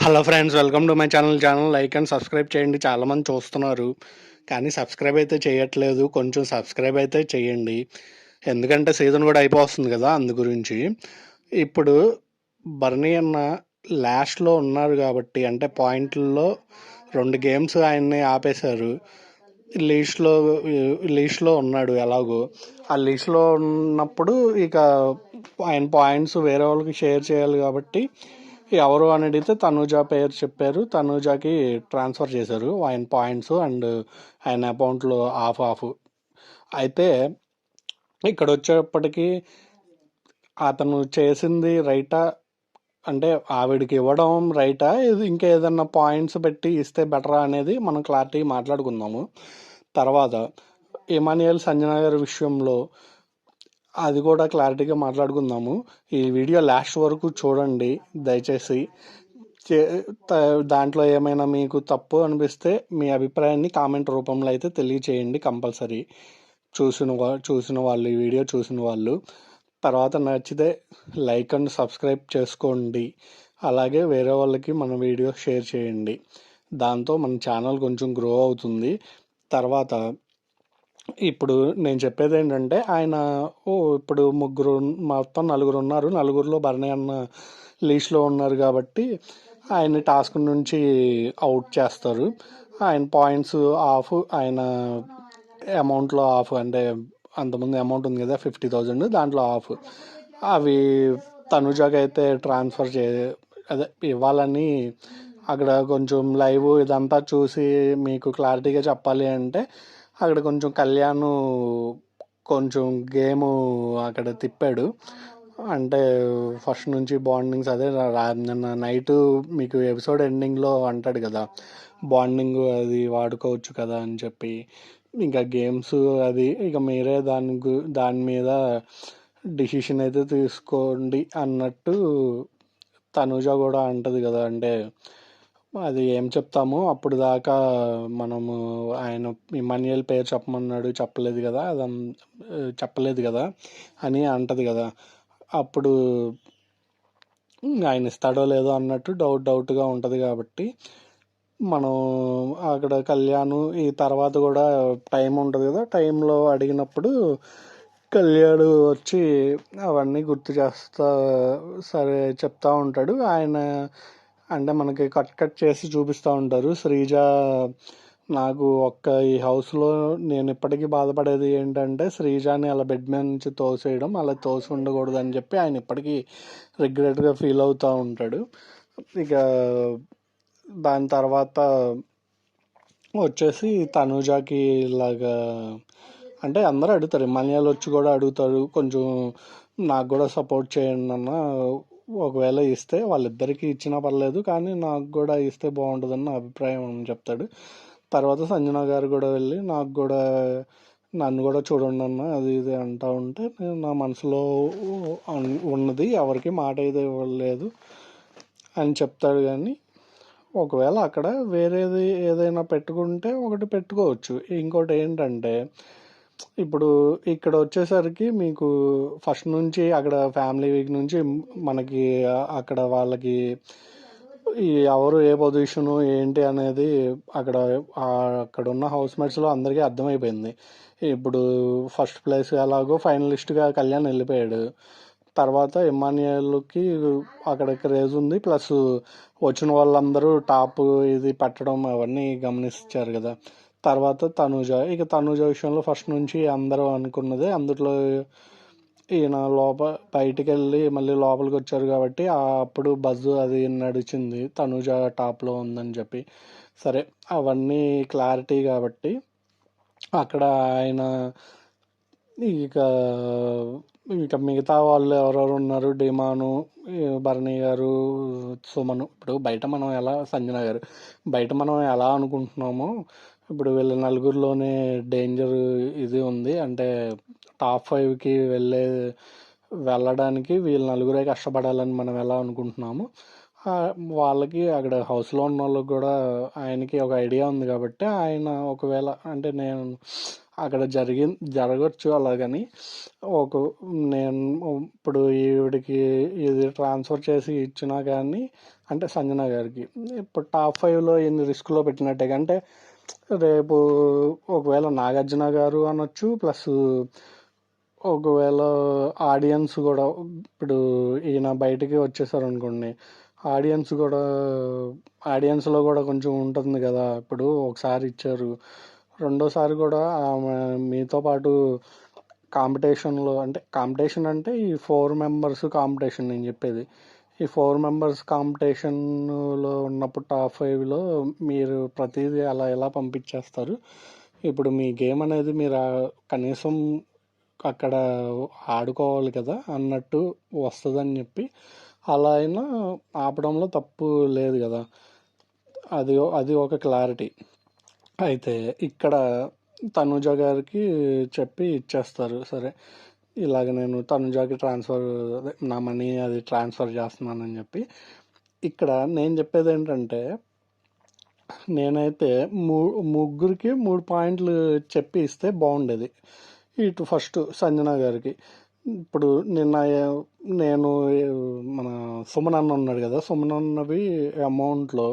Hello friends, welcome to my channel like and subscribe చేయండి. చాలామంది చూస్తున్నారు కానీ సబ్స్క్రైబ్ అయితే చేయట్లేదు. కొంచెం సబ్స్క్రైబ్ అయితే చేయండి, ఎందుకంటే సీజన్ కూడా అయిపోతుంది కదా, అందు గురించి. ఇప్పుడు బర్నీ అన్న లాస్ట్లో ఉన్నారు కాబట్టి, అంటే పాయింట్లలో 2 గేమ్స్ ఆయన్ని ఆపేశారు. లీస్ట్లో లీస్ట్లో ఉన్నాడు ఎలాగో. ఆ లీస్ట్లో ఉన్నప్పుడు ఇక ఆయన పాయింట్స్ వేరే వాళ్ళకి షేర్ చేయాలి కాబట్టి ఎవరు అని అడిగితే తనూజా పేరు చెప్పారు. తనూజాకి ట్రాన్స్ఫర్ చేశారు ఆయన పాయింట్స్ అండ్ ఆయన అకౌంట్లో ఆఫ్. అయితే ఇక్కడ వచ్చేప్పటికి అతను చేసింది రైటా, అంటే ఆవిడకి ఇవ్వడం రైటా, ఇది ఇంకా ఏదన్నా పాయింట్స్ పెట్టి ఇస్తే బెటరా అనేది మనం క్లారిటీ మాట్లాడుకుందాము తర్వాత. ఇమానియల్ సంజన గారి విషయంలో అది కూడా క్లారిటీగా మాట్లాడుకుందాము. ఈ వీడియో లాస్ట్ వరకు చూడండి దయచేసి. దాంట్లో ఏమైనా మీకు తప్పు అనిపిస్తే మీ అభిప్రాయాన్ని కామెంట్ రూపంలో అయితే తెలియచేయండి కంపల్సరీ. చూసిన వాళ్ళు, ఈ వీడియో చూసిన వాళ్ళు తర్వాత నచ్చితే లైక్ అండ్ సబ్స్క్రైబ్ చేసుకోండి. అలాగే వేరే వాళ్ళకి మన వీడియో షేర్ చేయండి. దాంతో మన ఛానల్ కొంచెం గ్రో అవుతుంది. తర్వాత ఇప్పుడు నేను చెప్పేది ఏంటంటే, ఆయన ఇప్పుడు మొత్తం నలుగురు ఉన్నారు. నలుగురిలో భరణి అన్న లీస్ట్లో ఉన్నారు కాబట్టి ఆయన టాస్క్ నుంచి అవుట్ చేస్తారు. ఆయన పాయింట్స్ ఆఫ్, ఆయన అమౌంట్లో ఆఫ్, అంటే అంతకుముందు అమౌంట్ ఉంది కదా 50,000, దాంట్లో ఆఫ్. అవి తనుజాకి అయితే ట్రాన్స్ఫర్ అదే ఇవ్వాలని అక్కడ కొంచెం లైవ్ ఇదంతా చూసి మీకు క్లారిటీగా చెప్పాలి అంటే అక్కడ కొంచెం కళ్యాణ్ కొంచెం గేమ్ అక్కడ తిప్పాడు. అంటే ఫస్ట్ నుంచి బాండింగ్స్ అదే నిన్న నైట్ మీకు ఎపిసోడ్ ఎండింగ్లో అంటాడు కదా, బాండింగ్ అది వాడుకోవచ్చు కదా అని చెప్పి. ఇంకా గేమ్స్ అది ఇక మీరే దాని మీద డిసిషన్ అయితే తీసుకోండి అన్నట్టు తనుజ కూడా అంటది కదా. అంటే అది ఏం చెప్తాము, అప్పుడు దాకా మనము ఆయన ఇమాన్యుయల్ పేరు చెప్పమన్నాడు, చెప్పలేదు కదా అని అంటది కదా. అప్పుడు ఆయన ఇస్తాడో లేదో అన్నట్టు డౌట్గా ఉంటుంది కాబట్టి మనం అక్కడ కళ్యాణ్ ఈ తర్వాత కూడా టైం ఉంటుంది కదా, టైంలో అడిగినప్పుడు కళ్యాణ్ వచ్చి అవన్నీ గుర్తు చేస్తా సరే చెప్తా ఉంటాడు. ఆయన అంటే మనకి కట్ చేసి చూపిస్తూ ఉంటారు. శ్రీజ, నాకు ఈ హౌస్లో నేను ఇప్పటికీ బాధపడేది ఏంటంటే శ్రీజాని అలా బెడ్ మీద నుంచి తోసేయడం, అలా తోసి ఉండకూడదు అని చెప్పి ఆయన ఇప్పటికీ రిగ్రెట్గా ఫీల్ అవుతూ ఉంటాడు. ఇక దాని తర్వాత వచ్చేసి తనూజాకి ఇలాగా అంటే అందరూ అడుగుతారు, ఇమాన్యుయల్ వచ్చి కూడా అడుగుతారు, కొంచెం నాకు కూడా సపోర్ట్ చేయండి అన్న, ఒకవేళ ఇస్తే వాళ్ళిద్దరికీ ఇచ్చినా పర్లేదు కానీ నాకు కూడా ఇస్తే బాగుంటుందని నా అభిప్రాయం అని చెప్తాడు. తర్వాత సంజన గారు కూడా వెళ్ళి నన్ను కూడా చూడండి అన్న అది ఇది అంటూ ఉంటే, నేను నా మనసులో ఉన్నది ఎవరికి మాట అయితే ఇవ్వలేదు అని చెప్తాడు. కానీ ఒకవేళ అక్కడ వేరేది ఏదైనా పెట్టుకుంటే ఒకటి పెట్టుకోవచ్చు. ఇంకోటి ఏంటంటే, ఇప్పుడు ఇక్కడ వచ్చేసరికి మీకు ఫస్ట్ నుంచి అక్కడ ఫ్యామిలీ వీక్ నుంచి మనకి అక్కడ వాళ్ళకి ఎవరు ఏ పొజిషను ఏంటి అనేది అక్కడ ఉన్న హౌస్ మేట్స్లో అందరికీ అర్థమైపోయింది. ఇప్పుడు ఫస్ట్ ప్లేస్ ఎలాగో ఫైనలిస్ట్గా కళ్యాణ్ వెళ్ళిపోయాడు. తర్వాత ఇమాన్యుయల్కి అక్కడ క్రేజ్ ఉంది, ప్లస్ వచ్చిన వాళ్ళందరూ టాప్ ఇది పెట్టడం అవన్నీ గమనించారు కదా. తర్వాత తనూజ విషయంలో ఫస్ట్ నుంచి అందరూ అనుకున్నదే, అందులో ఈయన బయటికి వెళ్ళి మళ్ళీ లోపలికి వచ్చారు కాబట్టి అప్పుడు బజ్ అది నడిచింది తనూజ టాప్లో ఉందని చెప్పి. సరే అవన్నీ క్లారిటీ కాబట్టి అక్కడ ఆయన ఇక మిగతా వాళ్ళు ఎవరెవరు ఉన్నారు, డిమాను, భరణి గారు, సుమను. ఇప్పుడు బయట మనం సంజన గారు బయట మనం ఎలా అనుకుంటున్నామో ఇప్పుడు వీళ్ళ నలుగురిలోనే డేంజర్ ఇది ఉంది, అంటే టాప్ 5కి వెళ్ళడానికి వీళ్ళ నలుగురే కష్టపడాలని మనం ఎలా అనుకుంటున్నామో వాళ్ళకి అక్కడ హౌస్లో ఉన్న వాళ్ళకి కూడా ఆయనకి ఒక ఐడియా ఉంది కాబట్టి ఆయన ఒకవేళ అంటే నేను అక్కడ జరగచ్చు అలాగని ఒక నేను ఇప్పుడు ఈవిడికి ఇది ట్రాన్స్ఫర్ చేసి ఇచ్చినా కానీ అంటే సంజన గారికి ఇప్పుడు టాప్ 5లో ఎన్ని రిస్క్లో పెట్టినట్టే అంటే రేపు ఒకవేళ నాగార్జున గారు అనొచ్చు ప్లస్ ఒకవేళ ఆడియన్స్ కూడా ఇప్పుడు ఈయన బయటికి వచ్చేసారు అనుకోండి ఆడియన్స్లో కూడా కొంచెం ఉంటుంది కదా. ఇప్పుడు ఒకసారి ఇచ్చారు రెండోసారి కూడా ఆమె మీతో పాటు కాంపిటీషన్ అంటే ఈ 4 మెంబర్స్ కాంపిటీషన్ నేను చెప్పేది. ఈ 4 మెంబర్స్ కాంపిటీషన్లో ఉన్నప్పుడు టాప్ 5లో మీరు ప్రతిదీ అలా ఎలా పంపించేస్తారు. ఇప్పుడు మీ గేమ్ అనేది మీరు కనీసం అక్కడ ఆడుకోవాలి కదా అన్నట్టు వస్తుందని చెప్పి అలా అయినా ఆపడంలో తప్పు లేదు కదా. అది ఒక క్లారిటీ. అయితే ఇక్కడ తనుజ గారికి చెప్పి ఇచ్చేస్తారు. సరే ఇలాగ నేను తనుజాకి నా మనీ అది ట్రాన్స్ఫర్ చేస్తున్నానని చెప్పి. ఇక్కడ నేను చెప్పేది ఏంటంటే నేనైతే ముగ్గురికి 3 పాయింట్లు చెప్పి ఇస్తే బాగుండేది. ఇటు ఫస్ట్ సంజన గారికి ఇప్పుడు నిన్న నేను మన సుమన్ అన్న ఉన్నాడు కదా, సుమన్ అన్నవి అమౌంట్లో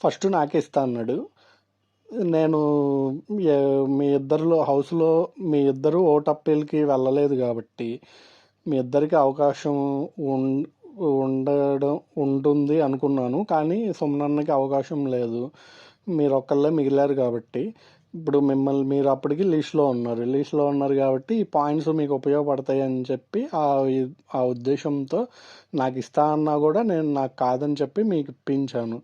ఫస్ట్ నాకే ఇస్తా అన్నాడు. నేను మీ ఇద్దరిలో హౌస్లో మీ ఇద్దరు ఓట్ అప్పీల్కి వెళ్ళలేదు కాబట్టి మీ ఇద్దరికి అవకాశం ఉండడం ఉంటుంది అనుకున్నాను. కానీ సుమనన్నకి అవకాశం లేదు, మీరు ఒక్కళ్ళే మిగిలారు కాబట్టి ఇప్పుడు మీరు అప్పటికి లీస్ట్లో ఉన్నారు కాబట్టి ఈ పాయింట్స్ మీకు ఉపయోగపడతాయి అని చెప్పి ఆ ఉద్దేశంతో నాకు ఇస్తా అన్నా కూడా నేను నాకు కాదని చెప్పి మీకు ఇప్పించాను.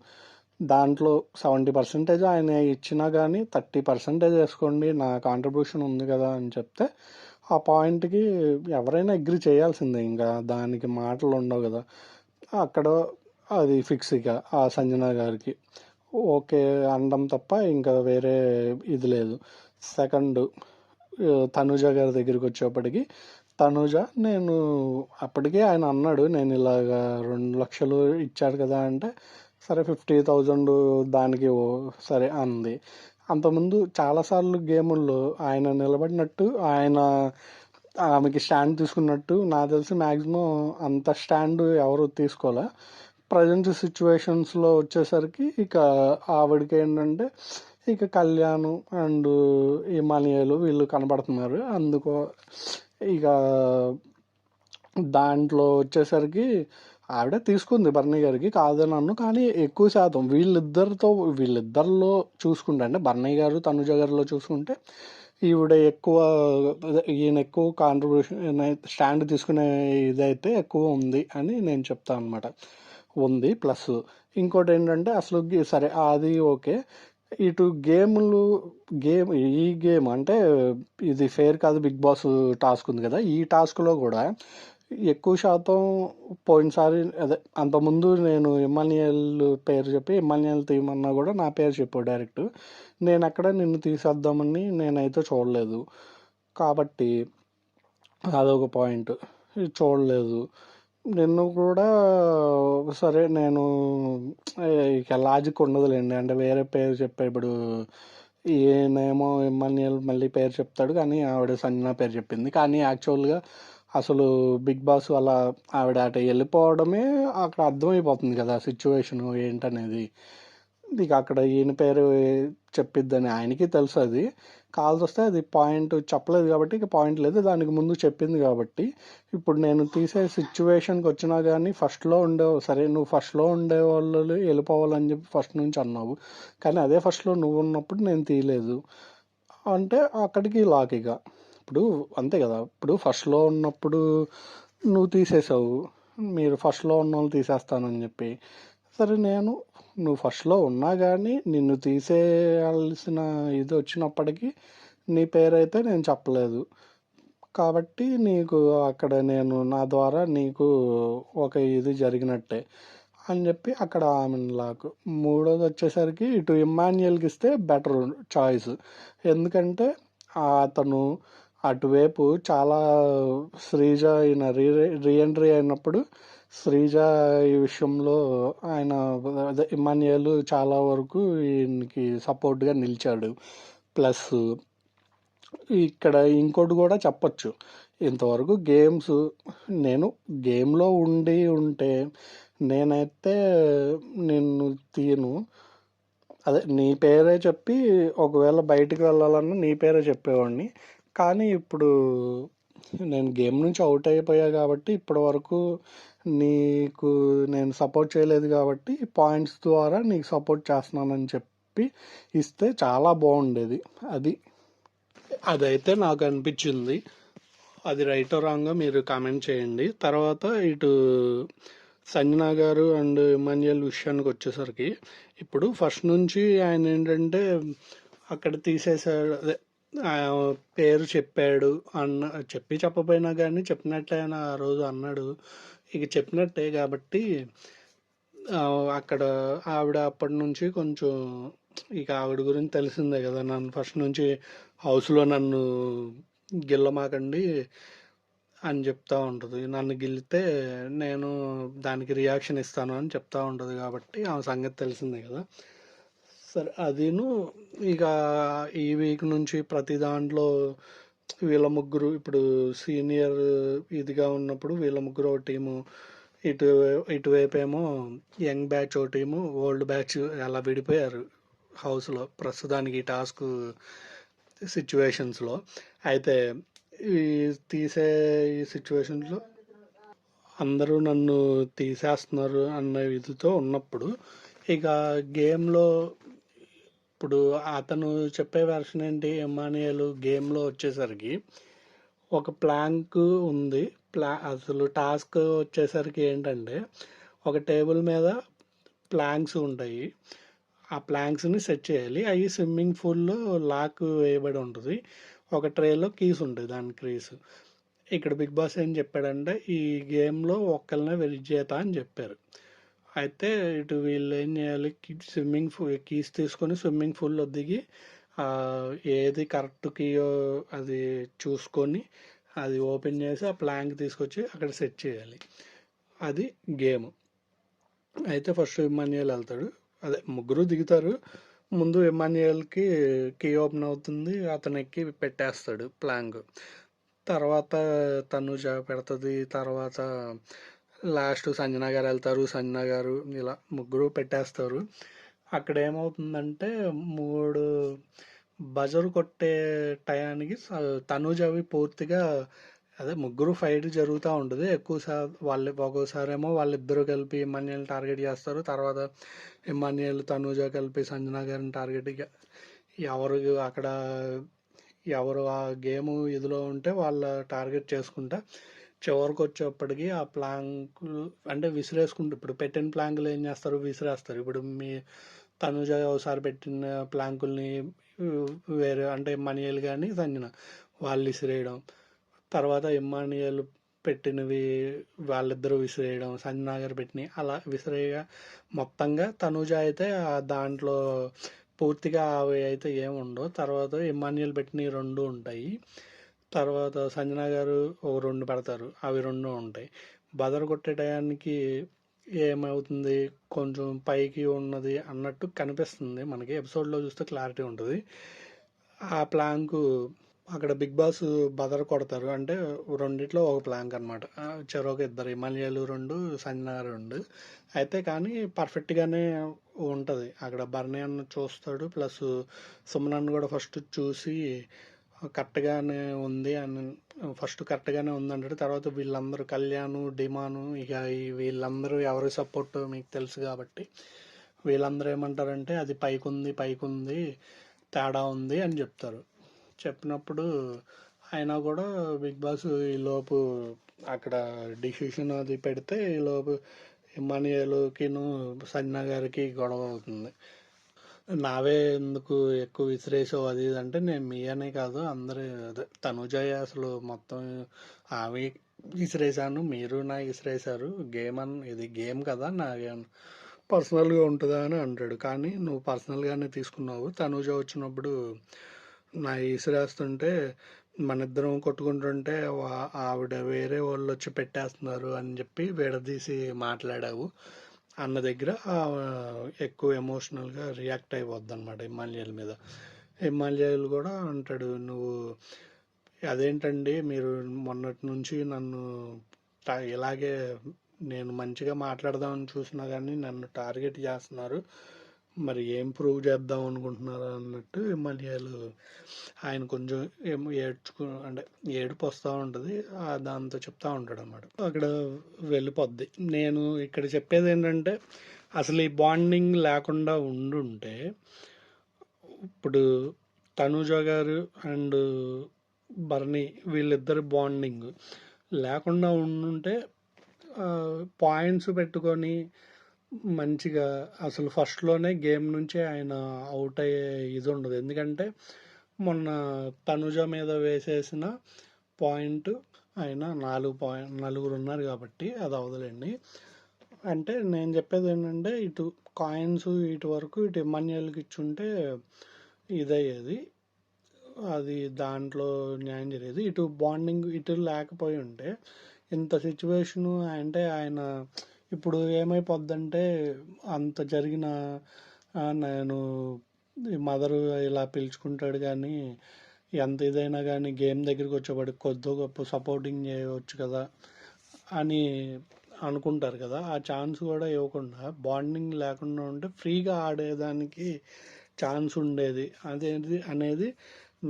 దాంట్లో 70% ఆయన ఇచ్చినా కానీ 30% వేసుకోండి నా కాంట్రిబ్యూషన్ ఉంది కదా అని చెప్తే ఆ పాయింట్కి ఎవరైనా అగ్రి చేయాల్సిందే, ఇంకా దానికి మాటలు ఉండవు కదా. అక్కడ అది ఫిక్స్ ఇక ఆ సంజన గారికి ఓకే అనడం తప్ప ఇంకా వేరే ఇది లేదు. సెకండ్ తనుజ గారి దగ్గరికి వచ్చేప్పటికి నేను అప్పటికే ఆయన అన్నాడు నేను ఇలాగా 2 లక్షలు ఇచ్చాడు కదా అంటే సరే 50,000 దానికి సరే అంది. అంతకుముందు చాలాసార్లు గేముల్లో ఆయన నిలబడినట్టు ఆమెకి స్టాండ్ తీసుకున్నట్టు నాకు తెలిసి మ్యాక్సిమం అంత స్టాండ్ ఎవరు తీసుకోలే. ప్రజెంట్ సిచ్యువేషన్స్లో వచ్చేసరికి ఇక ఆవిడకి ఏంటంటే ఇక కళ్యాణ్ అండ్ ఇమానియలు వీళ్ళు కనబడుతున్నారు. అందుకో ఇక దాంట్లో వచ్చేసరికి ఆవిడ తీసుకుంది బర్నీ గారికి కాదనన్ను, కానీ ఎక్కువ శాతం వీళ్ళిద్దరిలో చూసుకుంటే అంటే బర్నీ గారు తనుజ గారిలో చూసుకుంటే ఈయన ఎక్కువ కాంట్రిబ్యూషన్ స్టాండ్ తీసుకునే ఇదైతే ఎక్కువ ఉంది అని నేను చెప్తాను అనమాట. ఉంది ప్లస్ ఇంకోటి ఏంటంటే అసలు సరే అది ఓకే. ఇటు ఈ గేమ్ అంటే ఇది ఫేర్ కాదు బిగ్ బాస్ టాస్క్ ఉంది కదా, ఈ టాస్క్లో కూడా ఎక్కువ శాతం పోయినసారి అంతకుముందు నేను ఇమాన్యుయల్ పేరు చెప్పి ఇమాన్యుయల్ తీయమన్నా కూడా నా పేరు చెప్పాడు డైరెక్ట్. నేను అక్కడ నిన్ను తీసేద్దామని నేనైతే చూడలేదు కాబట్టి అదొక పాయింట్. చూడలేదు నిన్ను కూడా సరే నేను ఇక లాజిక్ ఉండదులేండి, అంటే వేరే పేరు చెప్పే ఇప్పుడు ఈయనేమో ఇమాన్యుయల్ మళ్ళీ పేరు చెప్తాడు కానీ ఆవిడ సంజన పేరు చెప్పింది. కానీ యాక్చువల్గా అసలు బిగ్ బాస్ అలా ఆవిడ అటు వెళ్ళిపోవడమే అక్కడ అర్థమైపోతుంది కదా సిచ్యువేషను ఏంటనేది. ఇక అక్కడ ఈయన పేరు చెప్పిద్దని ఆయనకి తెలుసు, అది కాల్సి వస్తే అది పాయింట్ చెప్పలేదు కాబట్టి ఇక పాయింట్ లేదు, దానికి ముందు చెప్పింది కాబట్టి. ఇప్పుడు నేను తీసే సిచ్యువేషన్కి వచ్చినా కానీ సరే నువ్వు ఫస్ట్లో ఉండేవాళ్ళు వెళ్ళిపోవాలని చెప్పి ఫస్ట్ నుంచి అన్నావు, కానీ అదే ఫస్ట్లో నువ్వు ఉన్నప్పుడు నేను తీయలేదు అంటే అక్కడికి లాక్. ఇక ఇప్పుడు అంతే కదా, ఇప్పుడు ఫస్ట్లో ఉన్నప్పుడు నువ్వు తీసేసావు, మీరు ఫస్ట్లో ఉన్న వాళ్ళు తీసేస్తానని చెప్పి. సరే నువ్వు ఫస్ట్లో ఉన్నా కానీ నిన్ను తీసేయాల్సిన ఇది వచ్చినప్పటికీ నీ పేరైతే నేను చెప్పలేదు కాబట్టి నీకు అక్కడ నేను నా ద్వారా నీకు ఒక ఇది జరిగినట్టే అని చెప్పి అక్కడ ఆమె లాక్. మూడోది వచ్చేసరికి ఇటు ఇమాన్యుయల్కి ఇస్తే బెటర్ చాయిస్, ఎందుకంటే అతను అటువైపు చాలా శ్రీజ రీఎంట్రీ అయినప్పుడు శ్రీజ ఈ విషయంలో ఆయన అదే ఇమాన్యుయల్ చాలా వరకు ఈయనకి సపోర్ట్గా నిలిచాడు. ప్లస్ ఇక్కడ ఇంకోటి కూడా చెప్పొచ్చు, ఇంతవరకు గేమ్స్ నేను గేమ్లో ఉంటే నేనైతే నిన్ను తీయను, అదే నీ పేరే చెప్పి ఒకవేళ బయటికి వెళ్ళాలన్నా నీ పేరే చెప్పేవాడిని. కానీ ఇప్పుడు నేను గేమ్ నుంచి అవుట్ అయిపోయా కాబట్టి ఇప్పటి వరకు నీకు నేను సపోర్ట్ చేయలేదు కాబట్టి పాయింట్స్ ద్వారా నీకు సపోర్ట్ చేస్తున్నానని చెప్పి ఇస్తే చాలా బాగుండేది. అదైతే నాకు అనిపించింది. అది రైట్ రాంగా మీరు కామెంట్ చేయండి. తర్వాత ఇటు సంజన గారు అండ్ ఇమాన్యుయల్ విషయానికి వచ్చేసరికి ఇప్పుడు ఫస్ట్ నుంచి ఆయన ఏంటంటే అక్కడ తీసేసాడు, అదే పేరు చెప్పాడు చెప్పకపోయినా కానీ చెప్పినట్టే ఆయన ఆ రోజు అన్నాడు. ఇక చెప్పినట్టే కాబట్టి అక్కడ ఆవిడ అప్పటి నుంచి కొంచెం ఇక ఆవిడ గురించి తెలిసిందే కదా, నన్ను ఫస్ట్ నుంచి హౌస్లో నన్ను గిల్లమాకండి అని చెప్తా ఉంటుంది. నన్ను గిల్లితే నేను దానికి రియాక్షన్ ఇస్తాను అని చెప్తా ఉంటుంది కాబట్టి ఆమె సంగతి తెలిసిందే కదా. సరే అదిను ఇక ఈ వీక్ నుంచి ప్రతి దాంట్లో వీళ్ళ ముగ్గురు ఇప్పుడు సీనియర్ ఇదిగా ఉన్నప్పుడు వీళ్ళ ముగ్గురు ఒక టీము, ఇటువైపు ఏమో యంగ్ బ్యాచ్ ఒక టీము, ఓల్డ్ బ్యాచ్ అలా విడిపోయారు హౌస్లో ప్రస్తుతానికి ఈ టాస్క్ సిచ్యువేషన్స్లో. అయితే ఈ తీసే ఈ సిచ్యువేషన్స్లో అందరూ నన్ను తీసేస్తున్నారు అన్న ఇదితో ఉన్నప్పుడు ఇక గేమ్లో ఇప్పుడు అతను చెప్పే వెర్షన్ ఏంటి, ఇమాన్యుయల్ గేమ్లో వచ్చేసరికి ఒక ప్లాంక్ ఉంది. అసలు టాస్క్ వచ్చేసరికి ఏంటంటే ఒక టేబుల్ మీద ప్లాంక్స్ ఉంటాయి, ఆ ప్లాంక్స్ని సెట్ చేయాలి. అవి స్విమ్మింగ్ పూల్లో లాక్ వేయబడి ఉంటుంది, ఒక ట్రేలో కీస్ ఉంటుంది దాని క్రీస్. ఇక్కడ బిగ్ బాస్ ఏం చెప్పాడంటే ఈ గేమ్లో ఒక్కరినే విజేత అని చెప్పారు. అయితే ఇటు వీళ్ళు ఏం చేయాలి, స్విమ్మింగ్ పూల్ కీస్ తీసుకొని స్విమ్మింగ్ పూల్లో దిగి ఏది కరెక్ట్ కీయో అది చూసుకొని అది ఓపెన్ చేసి ఆ ప్లాంక్ తీసుకొచ్చి అక్కడ సెట్ చేయాలి. అది గేమ్. అయితే ఫస్ట్ ఇమాన్యుయల్ వెళ్తాడు, అదే ముగ్గురు దిగుతారు. ముందు ఇమాన్యుయల్కి కీ ఓపెన్ అవుతుంది, అతను ఎక్కి పెట్టేస్తాడు ప్లాంక్. తర్వాత తనుజ పెడుతుంది, తర్వాత లాస్ట్ సంజన గారు వెళ్తారు, సంజన గారు ఇలా ముగ్గురు పెట్టేస్తారు. అక్కడ ఏమవుతుందంటే 3 బజర్ కొట్టే టయానికి తనుజవి పూర్తిగా అదే ముగ్గురు ఫైట్ జరుగుతూ ఉంటుంది. ఒక్కోసారి ఏమో వాళ్ళిద్దరూ కలిపి ఇమాన్యుయల్ టార్గెట్ చేస్తారు, తర్వాత ఇమాన్యుయల్ తనుజ కలిపి సంజన గారిని టార్గెట్, ఎవరు అక్కడ ఎవరు ఆ గేమ్ ఇదిలో ఉంటే వాళ్ళ టార్గెట్ చేసుకుంటా చివరికి వచ్చేప్పటికి ఆ ప్లాంకులు అంటే విసిరేసుకుంటూ, ఇప్పుడు పెట్టిన ప్లాంకులు ఏం చేస్తారు, విసిరేస్తారు. ఇప్పుడు మీ తనుజ ఒకసారి పెట్టిన ప్లాంకుల్ని వేరే అంటే ఇమాన్యుయల్ కానీ సంజన వాళ్ళు విసిరేయడం, తర్వాత ఇమాన్యుయల్ పెట్టినవి వాళ్ళిద్దరూ విసిరేయడం, సంజన గారు పెట్టినవి అలా విసిరేయగా మొత్తంగా తనుజ అయితే దాంట్లో పూర్తిగా అవి అయితే ఏముండవు. తర్వాత ఇమాన్యుయల్ పెట్టినవి 2 ఉంటాయి, తర్వాత సంజన గారు ఒక 2 పెడతారు, అవి 2 ఉంటాయి. బదర్ కొట్టే టయానికి ఏమవుతుంది, కొంచెం పైకి ఉన్నది అన్నట్టు కనిపిస్తుంది మనకి, ఎపిసోడ్లో చూస్తే క్లారిటీ ఉంటుంది. ఆ ప్లాంకు అక్కడ బిగ్ బాస్ బదర్ కొడతారు, అంటే రెండిట్లో ఒక ప్లాంక్ అనమాట, చెరొక ఇద్దరు, ఇమాన్యుయల్ 2 సంజన 2. అయితే కానీ పర్ఫెక్ట్గానే ఉంటుంది. అక్కడ బర్నీ అన్న చూస్తాడు, ప్లస్ సుమన్ అన్న కూడా ఫస్ట్ చూసి కరెక్ట్గానే ఉంది అని అంటాడు. తర్వాత వీళ్ళందరూ కళ్యాణ్, డిమాను, ఇక వీళ్ళందరూ ఎవరి సపోర్ట్ మీకు తెలుసు కాబట్టి వీళ్ళందరూ ఏమంటారంటే అది పైకుంది తేడా ఉంది అని చెప్తారు. చెప్పినప్పుడు అయినా కూడా బిగ్ బాస్ ఈలోపు అక్కడ డిసిషన్ అది పెడితే ఈలోపు ఇమాన్యుయల్కిను సంజన గారికి గొడవ అవుతుంది. నావే ఎందుకు ఎక్కువ విసిరేసావు అది ఇది అంటే, నేను మీ అనే కాదు అందరూ అదే తనుజయ్య అసలు మొత్తం ఆమె విసిరేసాను, మీరు నా విసిరేశారు, ఇది గేమ్ కదా, నా పర్సనల్గా ఉంటుందా అని అంటాడు. కానీ నువ్వు పర్సనల్గానే తీసుకున్నావు, తనుజ వచ్చినప్పుడు నా విసిరేస్తుంటే మనిద్దరం కొట్టుకుంటుంటే ఆవిడ వేరే వాళ్ళు వచ్చి పెట్టేస్తున్నారు అని చెప్పి విడదీసి మాట్లాడావు అన్న దగ్గర ఎక్కువ ఎమోషనల్గా రియాక్ట్ అయిపోద్ది అనమాట ఇమ్మాన్యుయల్ మీద. ఇమ్మాన్యుయల్ కూడా అంటాడు, నువ్వు అదేంటండి మీరు మొన్నటి నుంచి నన్ను ఇలాగే నేను మంచిగా మాట్లాడదామని చూసినా కానీ నన్ను టార్గెట్ చేస్తున్నారు, మరి ఏం ప్రూవ్ చేద్దాం అనుకుంటున్నారు అన్నట్టు ఇమ్మాన్యుయల్ ఆయన కొంచెం అంటే ఏడుపు వస్తూ ఉంటుంది, దాంతో చెప్తా ఉంటాడు అన్నమాట. అక్కడ వెళ్ళిపోద్ది. నేను ఇక్కడ చెప్పేది ఏంటంటే అసలు ఈ బాండింగ్ లేకుండా ఉండుంటే, ఇప్పుడు తనూజ గారు అండ్ బర్నీ వీళ్ళిద్దరి బాండింగ్ లేకుండా ఉండుంటే పాయింట్స్ పెట్టుకొని మంచిగా అసలు ఫస్ట్లోనే గేమ్ నుంచి ఆయన అవుట్ అయ్యే ఇది ఉండదు. ఎందుకంటే మొన్న తనుజ మీద వేసేసిన పాయింట్ ఆయన 4 ఉన్నారు కాబట్టి అది అవదలండి. అంటే నేను చెప్పేది ఏంటంటే ఇటు కాయిన్స్ ఇటు వరకు ఇటు ఇమ్మాన్యుయల్కి ఇచ్చుంటే ఇదయ్యేది, అది దాంట్లో న్యాయం జరిగేది. ఇటు బాండింగ్ ఇటు లేకపోయి ఉంటే ఇంత సిచ్యువేషను అంటే ఆయన ఇప్పుడు ఏమైపోద్దంటే అంత జరిగిన నేను మదరు ఇలా పిలుచుకుంటాడు కానీ ఎంత ఇదైనా కానీ గేమ్ దగ్గరికి వచ్చేవాడికి కొద్ది గొప్ప సపోర్టింగ్ చేయవచ్చు కదా అని అనుకుంటారు కదా. ఆ ఛాన్స్ కూడా ఇవ్వకుండా బాండింగ్ లేకుండా ఉంటే ఫ్రీగా ఆడేదానికి ఛాన్స్ ఉండేది అనేది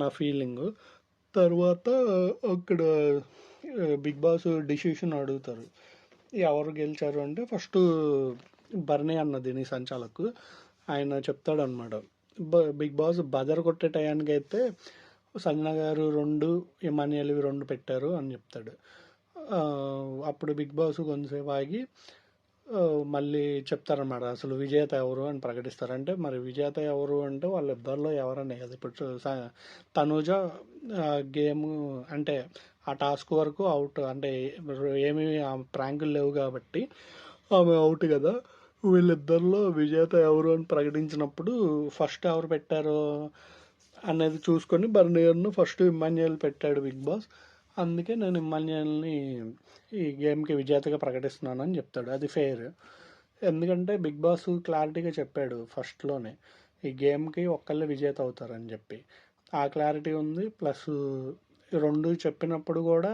నా ఫీలింగు. తర్వాత అక్కడ బిగ్ బాస్ డిసిషన్ అడుగుతారు, ఎవరు గెలిచారు అంటే ఫస్ట్ బర్నీ అన్నది నీ సంచాలకు ఆయన చెప్తాడనమాట. బిగ్ బాస్ బజర్ కొట్టే టయానికి అయితే సంజన గారు 2 ఇమాన్యుయల్ 2 పెట్టారు అని చెప్తాడు. అప్పుడు బిగ్ బాస్ కొంతసేపు ఆగి మళ్ళీ చెప్తారనమాట అసలు విజేత ఎవరు అని ప్రకటిస్తారు. అంటే మరి విజేత ఎవరు అంటే వాళ్ళిద్దరిలో ఎవరనే కదా. ఇప్పుడు తనూజ గేమ్ అంటే ఆ టాస్క్ వరకు అవుట్, అంటే ఏమి ప్రాంకులు లేవు కాబట్టి ఆమె అవుట్ కదా. వీళ్ళిద్దరిలో విజేత ఎవరు అని ప్రకటించినప్పుడు ఫస్ట్ ఎవరు పెట్టారో అనేది చూసుకొని బర్నియర్ను ఫస్ట్ ఇమ్మాన్యుయల్ పెట్టాడు బిగ్ బాస్. అందుకే నేను ఇమ్మాన్యుయల్ని ఈ గేమ్కి విజేతగా ప్రకటిస్తున్నాను అని చెప్తాడు. అది ఫెయిర్, ఎందుకంటే బిగ్ బాస్ క్లారిటీగా చెప్పాడు ఫస్ట్లోనే ఈ గేమ్కి ఒక్కళ్ళే విజేత అవుతారని చెప్పి. ఆ క్లారిటీ ఉంది. ప్లస్ 2 చెప్పినప్పుడు కూడా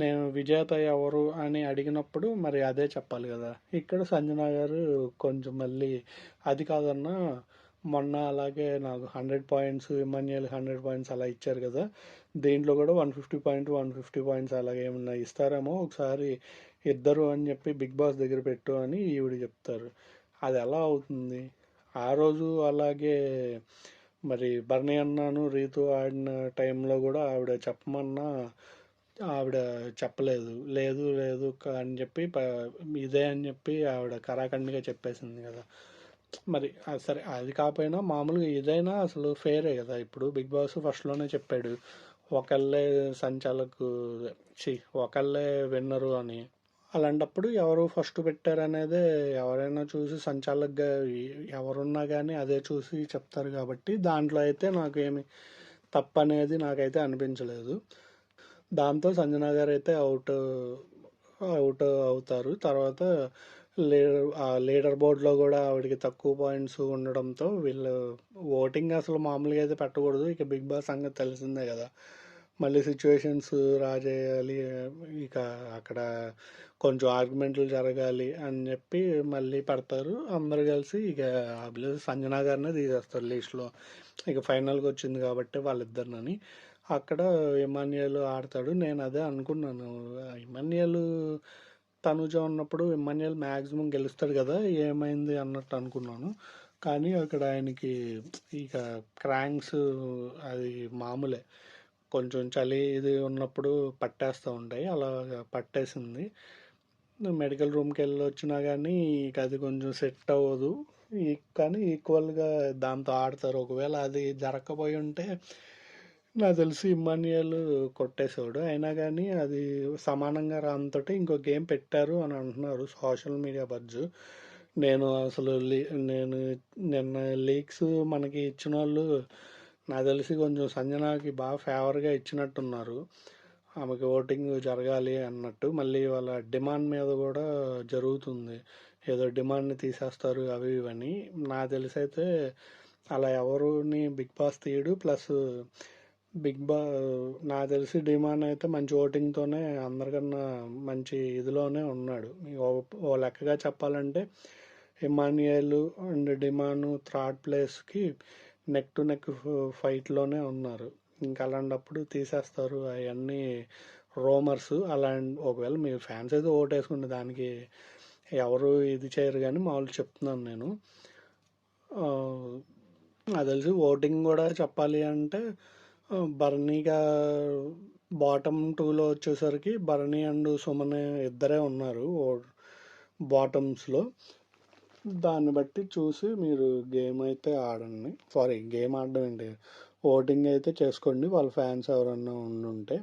నేను విజేత ఎవరు అని అడిగినప్పుడు మరి అదే చెప్పాలి కదా. ఇక్కడ సంజన గారు కొంచెం మళ్ళీ అది కాదన్నా మొన్న అలాగే నాకు 100 పాయింట్స్ ఇమాన్యుయల్ 100 పాయింట్స్ అలా ఇచ్చారు కదా, దీంట్లో కూడా 150 పాయింట్స్ అలాగే ఏమన్నా ఇస్తారేమో ఒకసారి ఇద్దరు అని చెప్పి బిగ్ బాస్ దగ్గర పెట్టు అని ఈవిడ చెప్తారు. అది ఎలా అవుతుంది? ఆ రోజు అలాగే మరి బర్నీ అన్నాను రీతు ఆడిన టైంలో కూడా ఆవిడ చెప్పమన్నా ఆవిడ చెప్పలేదు, లేదు లేదు అని చెప్పి ఇదే అని చెప్పి ఆవిడ కరాఖండిగా చెప్పేసింది కదా. మరి సరే అది కాకపోయినా మామూలుగా ఇదైనా అసలు ఫేరే కదా. ఇప్పుడు బిగ్ బాస్ ఫస్ట్లోనే చెప్పాడు ఒకళ్ళే సంచాలకు ఒకళ్ళే విన్నరు అని. అలాంటప్పుడు ఎవరు ఫస్ట్ పెట్టారనేదే ఎవరైనా చూసి సంచాలకుగా ఎవరున్నా కానీ అదే చూసి చెప్తారు కాబట్టి దాంట్లో అయితే నాకేమి తప్పనేది నాకైతే అనిపించలేదు. దాంతో సంజన గారు అయితే అవుట్ అవుతారు. తర్వాత లీడర్ బోర్డులో కూడా ఆవిడకి తక్కువ పాయింట్స్ ఉండడంతో వీళ్ళు ఓటింగ్ అసలు మామూలుగా అయితే పెట్టకూడదు. ఇక బిగ్ బాస్ సంగతి తెలిసిందే కదా. మళ్ళీ సిచ్యువేషన్స్ రాజేయాలి, ఇక అక్కడ కొంచెం ఆర్గ్యుమెంట్లు జరగాలి అని చెప్పి మళ్ళీ పెడతారు. అందరు కలిసి ఇక సంజన గారినే తీసేస్తారు లిస్ట్లో. ఇక ఫైనల్కి వచ్చింది కాబట్టి వాళ్ళిద్దరినని. అక్కడ ఇమాన్యుయల్ ఆడతాడు. నేను అదే అనుకున్నాను, ఇమాన్యుయల్ తనుజ ఉన్నప్పుడు ఇమాన్యుయల్ మ్యాక్సిమం గెలుస్తాడు కదా, ఏమైంది అన్నట్టు అనుకున్నాను. కానీ అక్కడ ఆయనకి ఇక క్రాంక్స్ అది మామూలే, కొంచెం చలి ఇది ఉన్నప్పుడు పట్టేస్తూ ఉంటాయి, అలా పట్టేసింది. మెడికల్ రూమ్కి వెళ్ళి వచ్చినా కానీ ఇక అది కొంచెం సెట్ అవ్వదు. కానీ ఈక్వల్గా దాంతో ఆడతారు. ఒకవేళ అది జరగకపోయి ఉంటే నాకు తెలిసి ఇమ్మాన్యుయల్ కొట్టేసేవాడు. అయినా కానీ అది సమానంగా రానంతోటి ఇంకో గేమ్ పెట్టారు అని అంటున్నారు సోషల్ మీడియా బజ్జు. నేను అసలు నేను నిన్న లీక్స్ మనకి ఇచ్చిన వాళ్ళు నాకు తెలిసి కొంచెం సంజనాకి బాగా ఫేవర్గా ఇచ్చినట్టున్నారు. ఆమెకి ఓటింగ్ జరగాలి అన్నట్టు. మళ్ళీ వాళ్ళ డిమాండ్ మీద కూడా జరుగుతుంది. ఏదో డిమాండ్ని తీసేస్తారు అవి ఇవని. నాకు తెలిసి అయితే అలా ఎవరుని బిగ్ బాస్ తీయడు. ప్లస్ నాకు తెలిసి డిమాండ్ అయితే మంచి ఓటింగ్తోనే అందరికన్నా మంచి ఇదిలోనే ఉన్నాడు. ఓ లెక్కగా చెప్పాలంటే ఇమాన్యుయల్ అండ్ డిమాను థర్డ్ ప్లేస్కి నెక్ టు నెక్ ఫైట్లోనే ఉన్నారు. ఇంకా అలాంటప్పుడు తీసేస్తారు అవన్నీ రోమర్స్. ఒకవేళ మీరు ఫ్యాన్స్ అయితే ఓటేసుకుంటే దానికి ఎవరు ఇది చేయరు, కానీ మామూలు చెప్తున్నాను నేను. నాకు తెలిసి ఓటింగ్ కూడా చెప్పాలి అంటే బర్నీగా బాటమ్ 2లో వచ్చేసరికి బర్నీ అండ్ సుమన్ ఇద్దరే ఉన్నారు బాటమ్స్లో. దాన్ని బట్టి చూసి మీరు గేమ్ అయితే ఆడండి. గేమ్ ఆడడం ఏంటి, ఓటింగ్ అయితే చేసుకోండి వాళ్ళ ఫ్యాన్స్ ఎవరన్నా ఉండుంటే.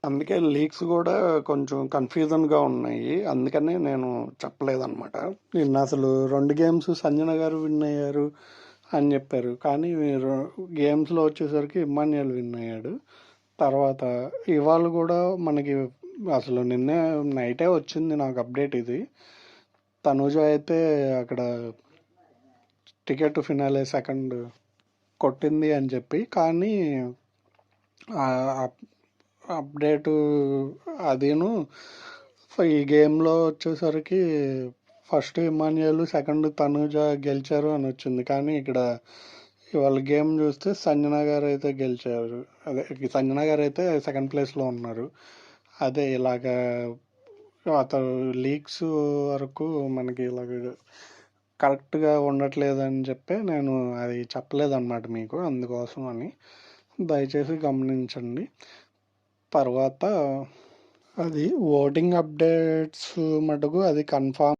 అందుకే లీక్స్ కూడా కొంచెం కన్ఫ్యూజన్గా ఉన్నాయి, అందుకనే నేను చెప్పలేదన్నమాట. నిన్న అసలు 2 గేమ్స్ సంజన గారు విన్ అయ్యారు అని చెప్పారు, కానీ గేమ్స్లో వచ్చేసరికి ఇమ్మాన్యుయల్ విన్ అయ్యాడు. తర్వాత ఇవాళ కూడా మనకి అసలు నిన్నే నైటే వచ్చింది నాకు అప్డేట్ ఇది. తనూజ అయితే అక్కడ టికెట్ ఫినాలే సెకండ్ కొట్టింది అని చెప్పి, కానీ అప్డేటు అదీను ఈ గేమ్లో వచ్చేసరికి ఫస్ట్ ఇమాన్యుయల్ సెకండ్ తనూజ గెలిచారు అని వచ్చింది. కానీ ఇక్కడ ఇవాళ గేమ్ చూస్తే సంజన గారు అయితే గెలిచారు. అదే సంజన గారు అయితే సెకండ్ ప్లేస్లో ఉన్నారు. అదే ఇలాగా అతను లీక్స్ వరకు మనకి ఇలాగ కరెక్ట్గా ఉండట్లేదని చెప్పి నేను అది చెప్పలేదన్నమాట మీకు, అందుకోసం అని దయచేసి గమనించండి. తర్వాత అది ఓటింగ్ అప్డేట్స్ మటుకు అది కన్ఫామ్